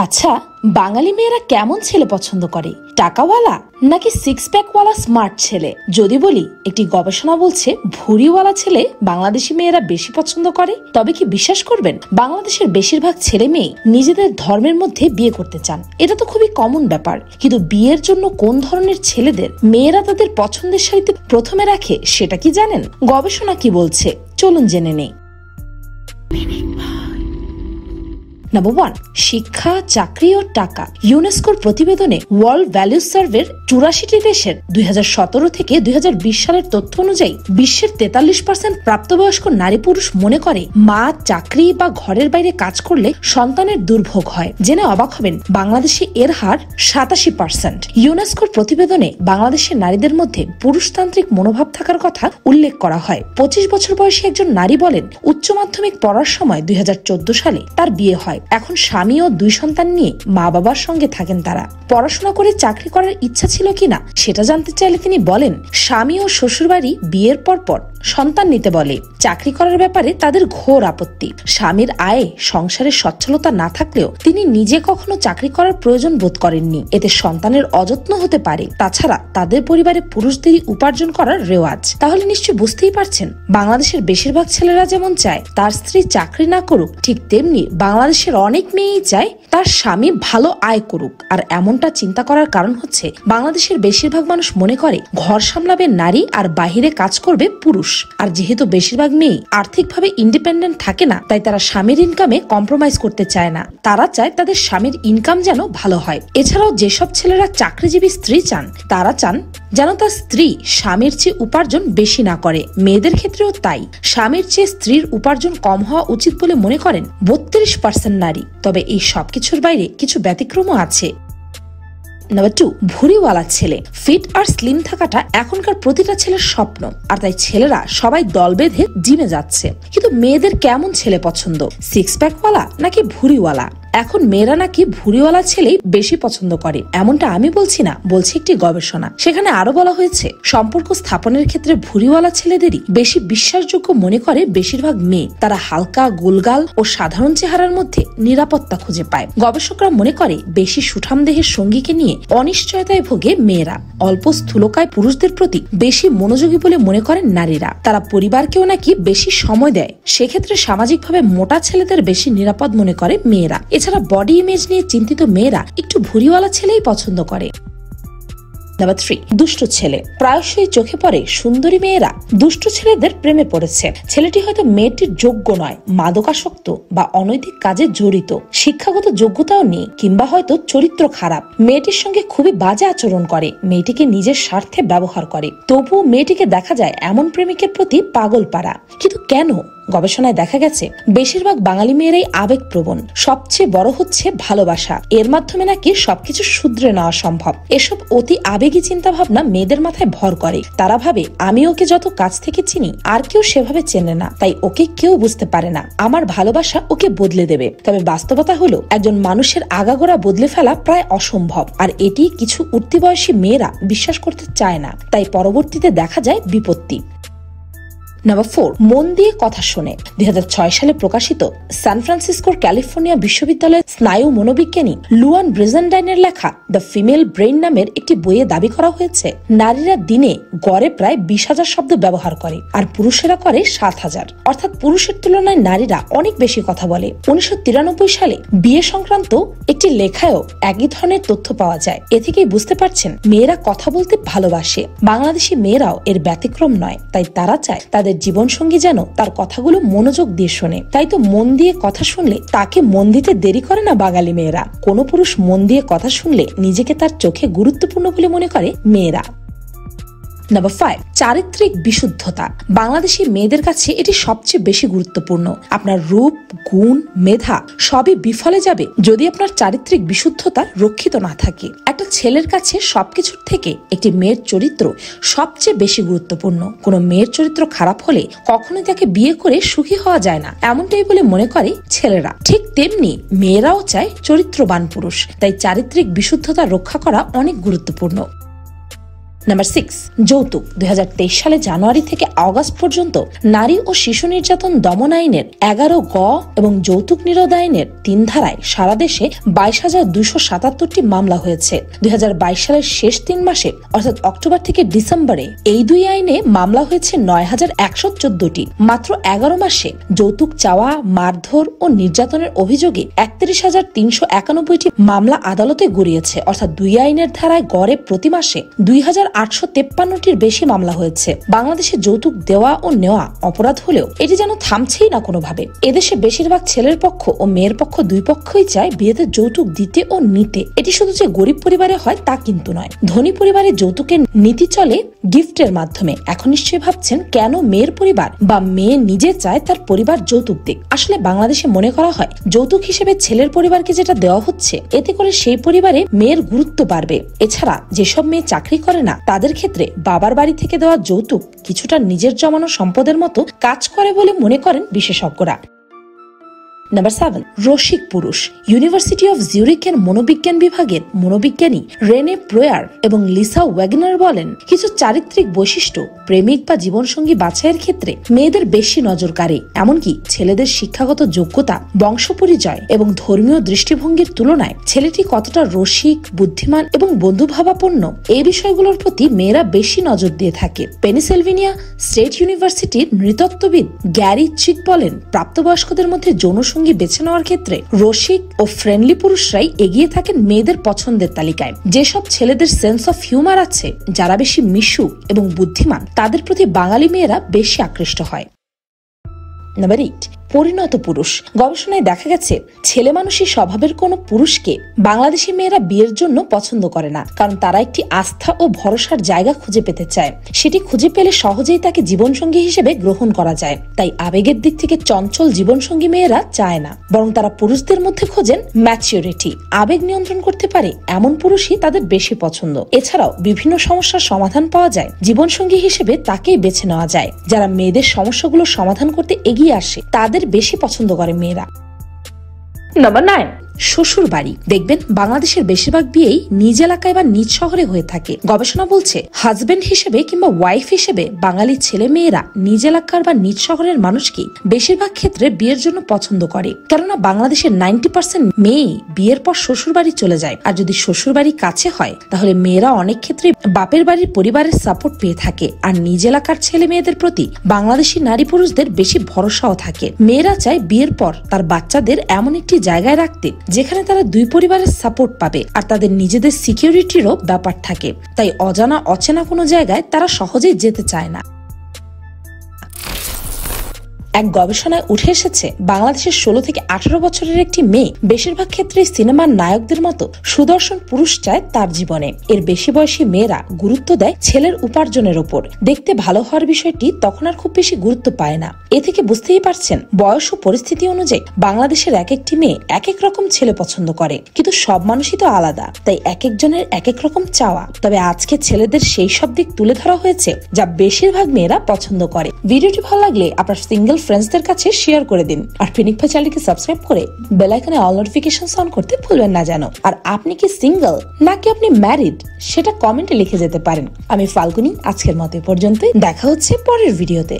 আচ্ছা, বাঙালি মেয়েরা কেমন ছেলে পছন্দ করে? টাকাওয়ালা নাকি সিক্স প্যাকওয়ালা স্মার্ট ছেলে? যদি বলি একটি গবেষণা বলছে ভুঁড়িওয়ালা ছেলে বাংলাদেশি মেয়েরা বেশি পছন্দ করে, তবে কি বিশ্বাস করবেন বাংলাদেশের বেশিরভাগ ছেলে মেয়ে নিজেদের ধর্মের মধ্যে বিয়ে করতে চান। এটা তো খুবই কমন ব্যাপার, কিন্তু বিয়ের জন্য কোন ধরনের ছেলেদের মেয়েরা তাদের পছন্দের সারিতে প্রথমে রাখে সেটা কি জানেন? গবেষণা কি বলছে চলুন জেনে নেই। নাম্বার 1, শিক্ষা, চাকরি ও টাকা। ইউনেস্কোর প্রতিবেদনে ওয়ার্ল্ড ভ্যালুজ সার্ভের 84টি দেশের 2017 থেকে 2020 সালের তথ্য অনুযায়ী বিশ্বের 43% প্রাপ্তবয়স্ক নারী পুরুষ মনে করে মা চাকরি বা ঘরের বাইরে কাজ করলে সন্তানের দুর্ভোগ হয়। জেনে অবাক হবেন বাংলাদেশে এর হার 87%। ইউনেস্কোর প্রতিবেদনে বাংলাদেশের নারীদের মধ্যে পুরুষতান্ত্রিক মনোভাব থাকার কথা উল্লেখ করা হয়। 25 বছর বয়সী একজন নারী বলেন উচ্চ মাধ্যমিক পড়ার সময় 2014 সালে তার বিয়ে হয়। এখন স্বামী ও 2 সন্তান নিয়ে মা বাবার সঙ্গে থাকেন তারা। পড়াশোনা করে চাকরি করার ইচ্ছা ছিল কিনা সেটা জানতে চাইলে তিনি বলেন স্বামী ও শ্বশুরবাড়ি বিয়ের পর সন্তান নিতে বলে। চাকরি করার ব্যাপারে তাদের ঘোর আপত্তি। স্বামীর আয়ে সংসারের সচ্ছলতা না থাকলেও তিনি নিজে কখনো চাকরি করার প্রয়োজন বোধ করেননি, এতে সন্তানের অযত্ন হতে পারে। তাছাড়া তাদের পরিবারে পুরুষদেরই উপার্জন করার রেওয়াজ। তাহলে নিশ্চয় বুঝতেই পারছেন বাংলাদেশের বেশিরভাগ ছেলেরা যেমন চায় তার স্ত্রী চাকরি না করুক, ঠিক তেমনি বাংলাদেশের অনেক মেয়েই চায় তার স্বামী ভালো আয় করুক। আর এমনটা চিন্তা করার কারণ হচ্ছে বাংলাদেশের বেশিরভাগ মানুষ মনে করে ঘর সামলাবে নারী আর বাহিরে কাজ করবে পুরুষ। আর যেহেতু বেশিরভাগ মেয়ে আর্থিকভাবে ইন্ডিপেন্ডেন্ট থাকে না, তাই তারা স্বামীর ইনকামে কম্প্রোমাইজ করতে চায় না। তারা চায় তাদের স্বামীর ইনকাম যেন ভালো হয়। এছাড়াও যেসব ছেলেরা চাকরিজীবী স্ত্রী চান তারা চান যেন তার স্ত্রী স্বামীর চেয়ে উপার্জন বেশি না করে। মেয়েদের ক্ষেত্রেও তাই, স্বামীর চেয়ে স্ত্রীর উপার্জন কম হওয়া উচিত বলে মনে করেন 32% নারী। তবে এই সবকিছুর বাইরে কিছু ব্যতিক্রমও আছে। নাম্বার 2, ভুঁড়িওয়ালা ছেলে। ফিট আর স্লিম থাকাটা এখনকার প্রতিটা ছেলের স্বপ্ন, আর তাই ছেলেরা সবাই দল বেঁধে জিমে যাচ্ছে। কিন্তু মেয়েদের কেমন ছেলে পছন্দ? সিক্স প্যাকওয়ালা নাকি ভুঁড়িওয়ালা? এখন মেয়েরা নাকি ভুঁড়িওয়ালা ছেলেই বেশি পছন্দ করে, এমনটা আমি বলছি না, বলছি একটি গবেষণা। সেখানে আরো বলা হয়েছে সম্পর্ক স্থাপনের ক্ষেত্রে ভুঁড়িওয়ালা ছেলেদেরই বেশি বিশ্বাসযোগ্য মনে করে বেশিরভাগ মেয়ে। তারা হালকা, গোলগাল ও সাধারণ চেহারার মধ্যে নিরাপত্তা খুঁজে পায়। গবেষকরা মনে করে বেশি সুঠাম দেহের সঙ্গীকে নিয়ে অনিশ্চয়তায় ভোগে মেয়েরা। অল্প স্থূলকায় পুরুষদের প্রতি বেশি মনোযোগী বলে মনে করেন নারীরা। তারা পরিবারকেও নাকি বেশি সময় দেয়, সেক্ষেত্রে সামাজিকভাবে মোটা ছেলেদের বেশি নিরাপদ মনে করে মেয়েরা। এছাড়া বডি ইমেজ নিয়ে চিন্তিত মেয়েরা একটু ভুঁড়িওয়ালা ছেলেই পছন্দ করে। নাম্বার 3, দুষ্ট ছেলে। প্রায়শই চোখে পড়ে সুন্দরী মেয়েরা দুষ্ট ছেলেদের প্রেমে পড়েছে। ছেলেটি হয়তো মেয়েটির যোগ্য নয়, মাদকাসক্ত বা অনৈতিক কাজে জড়িত, শিক্ষাগত যোগ্যতাও নেই, কিংবা হয়তো চরিত্র খারাপ। মেয়েটির সঙ্গে খুবই বাজে আচরণ করে, মেয়েটিকে নিজের স্বার্থে ব্যবহার করে। তবুও মেয়েটিকে দেখা যায় এমন প্রেমিকের প্রতি পাগল পাড়া। কিন্তু কেন? গবেষণায় দেখা গেছে বেশিরভাগ বাঙালি মেয়েরাই আবেগপ্রবণ। সবচেয়ে বড় হচ্ছে ভালোবাসা, এর মাধ্যমে নাকি সবকিছু শুধরে নেওয়া সম্ভব। এসব অতি আবেগী চিন্তা ভাবনা মেয়েদের মাথায় ভর করে। তারা ভাবে আমি ওকে যত কাছ থেকে চিনি আর কেউ সেভাবে চেনে না, তাই ওকে কেউ বুঝতে পারে না, আমার ভালোবাসা ওকে বদলে দেবে। তবে বাস্তবতা হলো একজন মানুষের আগাগোড়া বদলে ফেলা প্রায় অসম্ভব, আর এটি কিছু উঠতি বয়সী মেয়েরা বিশ্বাস করতে চায় না, তাই পরবর্তীতে দেখা যায় বিপত্তি। নাম্বার 4, মন দিয়ে কথা শোনে। 2006 সালে প্রকাশিত সান ফ্রান্সিসকোর ক্যালিফোর্নিয়া বিশ্ববিদ্যালয়ের স্নায়ু মনোবিজ্ঞানী লুয়ান ব্রেজেনডাইনের লেখা দ্য ফিমেল ব্রেইন নামের একটি বইয়ে দাবি করা হয়েছে নারীরা দিনে গড়ে প্রায় 20,000 শব্দ ব্যবহার করে, আর পুরুষেরা করে 7,000। অর্থাৎ পুরুষের তুলনায় নারীরা অনেক বেশি কথা বলে। 1993 সালে বিয়ে সংক্রান্ত একটি লেখায়ও একই ধরনের তথ্য পাওয়া যায়। এ থেকেই বুঝতে পারছেন মেয়েরা কথা বলতে ভালোবাসে। বাংলাদেশি মেয়েরাও এর ব্যতিক্রম নয়, তাই তারা চায় তাদের জীবনসঙ্গী যেন তার কথাগুলো মনোযোগ দিয়ে শোনে। তাই তো মন দিয়ে কথা শুনলে তাকে মন দিতে দেরি করে না বাঙালি মেয়েরা। কোনো পুরুষ মন দিয়ে কথা শুনলে নিজেকে তার চোখে গুরুত্বপূর্ণ বলে মনে করে মেয়েরা। নাম্বার 5, চারিত্রিক বিশুদ্ধতা। বাংলাদেশি মেয়েদের কাছে এটি সবচেয়ে বেশি গুরুত্বপূর্ণ। আপনার রূপ, গুণ, মেধা সবই বিফলে যাবে যদি আপনার চারিত্রিক বিশুদ্ধতা রক্ষিত না থাকে। একটা ছেলের কাছে সবকিছুর থেকে একটি মেয়ের চরিত্র সবচেয়ে বেশি গুরুত্বপূর্ণ। কোনো মেয়ের চরিত্র খারাপ হলে কখনোই তাকে বিয়ে করে সুখী হওয়া যায় না, এমনটাই বলে মনে করে ছেলেরা। ঠিক তেমনি মেয়েরাও চায় চরিত্রবান পুরুষ, তাই চারিত্রিক বিশুদ্ধতা রক্ষা করা অনেক গুরুত্বপূর্ণ। নাম্বার 6, যৌতুক। 2023 সালে জানুয়ারি থেকে আগস্ট পর্যন্ত নারী ও শিশু নির্যাতন দমন আইনের 11 গ এবং যৌতুক নিরোধ আইনের 3 ধারায় সারা দেশে 22,277টি মামলা হয়েছে। 2022 সালের শেষ 3 মাসে অর্থাৎ অক্টোবর থেকে ডিসেম্বরে এই দুই আইনে মামলা হয়েছে 9,114টি। মাত্র 11 মাসে যৌতুক চাওয়া, মারধর ও নির্যাতনের অভিযোগে 31,391টি মামলা আদালতে গড়িয়েছে। অর্থাৎ দুই আইনের ধারায় গড়ে প্রতি মাসে 2,853টির বেশি মামলা হয়েছে। বাংলাদেশে যৌতুক দেওয়া ও নেওয়া অপরাধ হলেও এটি যেন থামছেই না কোনোভাবে। এদেশে বেশিরভাগ ছেলের পক্ষ ও মেয়ের পক্ষ দুই পক্ষই চায় বিয়েতে যৌতুক দিতে ও নিতে। এটি শুধু যে গরিব পরিবারে হয় তা কিন্তু নয়, ধনী পরিবারে যৌতুকের নীতি চলে গিফটের মাধ্যমে। এখন নিশ্চয়ই ভাবছেন কেন মেয়ের পরিবার বা মেয়ে নিজে চায় তার পরিবার যৌতুক দিক। আসলে বাংলাদেশে মনে করা হয় যৌতুক হিসেবে ছেলের পরিবারকে যেটা দেওয়া হচ্ছে এতে করে সেই পরিবারে মেয়ের গুরুত্ব বাড়বে। এছাড়া যেসব মেয়ে চাকরি করে না তাদের ক্ষেত্রে বাবার বাড়ি থেকে দেওয়া যৌতুক কিছুটা নিজের জমানো সম্পদের মতো কাজ করে বলে মনে করেন বিশেষজ্ঞরা। নাম্বার 7, রসিক পুরুষ। ইউনিভার্সিটি অফ জিউরিকের মনোবিজ্ঞান বিভাগের মনোবিজ্ঞানী রেনে প্রয়ার এবং লিসা ওয়াগনার বলেন, কিছু চারিত্রিক বৈশিষ্ট্য প্রেমিক বা জীবনসঙ্গী বাছাইয়ের ক্ষেত্রে মেয়েদের বেশি নজর কাড়ে। এমনকি ছেলেদের শিক্ষাগত যোগ্যতা, বংশ পরিচয় এবং ধর্মীয় দৃষ্টিভঙ্গির তুলনায় ছেলেটি কতটা রসিক, বুদ্ধিমান এবং বন্ধুভাবাপন্ন এই বিষয়গুলোর প্রতি মেয়েরা বেশি নজর দিয়ে থাকে। পেনিসিলভেনিয়া স্টেট ইউনিভার্সিটির নৃতত্ত্ববিদ গ্যারি চিক বলেন, প্রাপ্তবয়স্কদের মধ্যে যৌন সঙ্গী বেছে নেওয়ার ক্ষেত্রে রসিক ও ফ্রেন্ডলি পুরুষরাই এগিয়ে থাকেন মেয়েদের পছন্দের তালিকায়। যেসব ছেলেদের সেন্স অফ হিউমার আছে, যারা বেশি মিশুক এবং বুদ্ধিমান, তাদের প্রতি বাঙালি মেয়েরা বেশি আকৃষ্ট হয়। নাম্বার 8, পরিণত পুরুষ। গবেষণায় দেখা গেছে ছেলে মানুষই স্বভাবের কোন পুরুষকে বাংলাদেশি মেয়েরা বিয়ের জন্য পছন্দ করে না, কারণ তারা একটি আস্থা ও ভরসার জায়গা খুঁজে পেতে চায়। সেটি খুঁজে পেলে সহজেই তাকে জীবনসঙ্গী হিসেবে গ্রহণ করা যায়। তাই আবেগের দিক থেকে চঞ্চল জীবনসঙ্গী মেয়েরা চায় না, বরং তারা পুরুষদের মধ্যে খোঁজেন ম্যাচিউরিটি, আবেগ নিয়ন্ত্রণ করতে পারে এমন পুরুষই তাদের বেশি পছন্দ। এছাড়াও বিভিন্ন সমস্যার সমাধান পাওয়া যায় জীবনসঙ্গী হিসেবে তাকেই বেছে নেওয়া যায়। যারা মেয়েদের সমস্যাগুলো সমাধান করতে এগিয়ে আসে তাদের বেশি পছন্দ করে মেয়েরা। নাম্বার 9, শ্বশুর বাড়ি। দেখবেন বাংলাদেশের বেশিরভাগ বিয়েই নিজ এলাকায় বা নিজ শহরে হয়ে থাকে। গবেষণা বলছে হাজবেন্ড হিসেবে কিংবা ওয়াইফ হিসেবে বাঙালি ছেলে মেয়েরা নিজ এলাকার বা নিজ শহরের মানুষকে বেশিরভাগ ক্ষেত্রে বিয়ের জন্য পছন্দ করে। কেননা বাংলাদেশের 90% মেয়ে বিয়ের পর শ্বশুর বাড়ি চলে যায়। আর যদি শ্বশুর বাড়ি কাছে হয় তাহলে মেয়েরা অনেক ক্ষেত্রে বাপের বাড়ির পরিবারের সাপোর্ট পেয়ে থাকে। আর নিজ এলাকার ছেলে মেয়েদের প্রতি বাংলাদেশি নারী পুরুষদের বেশি ভরসাও থাকে। মেয়েরা চায় বিয়ের পর তার বাচ্চাদের এমন একটি জায়গায় রাখতে যেখানে তারা দুই পরিবারের সাপোর্ট পাবে আর তাদের নিজেদের সিকিউরিটিরও ব্যাপার থাকে। তাই অজানা অচেনা কোনো জায়গায় তারা সহজেই যেতে চায় না। এক গবেষণায় উঠে এসেছে বাংলাদেশের 16 থেকে 18 বছরের একটি মেয়ে বেশিরভাগ ক্ষেত্রে সিনেমার নায়কদের মতো সুদর্শন পুরুষ চায় তার জীবনে। এর বেশি বয়সী মেয়েরা গুরুত্ব দেয় ছেলের উপার্জনের উপর। দেখতে ভালো হওয়ার বিষয়টি তখন আর খুব বেশি গুরুত্ব পায় না। এ থেকে বুঝতেই পারছেন বয়স ও পরিস্থিতি অনুযায়ী বাংলাদেশের এক একটি মেয়ে এক এক রকম ছেলে পছন্দ করে। কিন্তু সব মানুষই তো আলাদা, তাই এক একজনের এক এক রকম চাওয়া। তবে আজকে ছেলেদের সেই সব দিক তুলে ধরা হয়েছে যা বেশিরভাগ মেয়েরা পছন্দ করে। ভিডিওটি ভালো লাগলে আপনার সিঙ্গেল ফ্রেন্ডসদের কাছে শেয়ার করে দিন। আর ফিনিক ভাই চ্যানেলকে সাবস্ক্রাইব করে বেল আইকনে অল নোটিফিকেশন অন করতে ভুলবেন না যেন। আর আপনি কি সিঙ্গেল নাকি আপনি ম্যারিড সেটা কমেন্টে লিখে যেতে পারেন। আমি ফাল্গুনি, আজকের মতো পর্যন্তই। দেখা হচ্ছে পরের ভিডিওতে।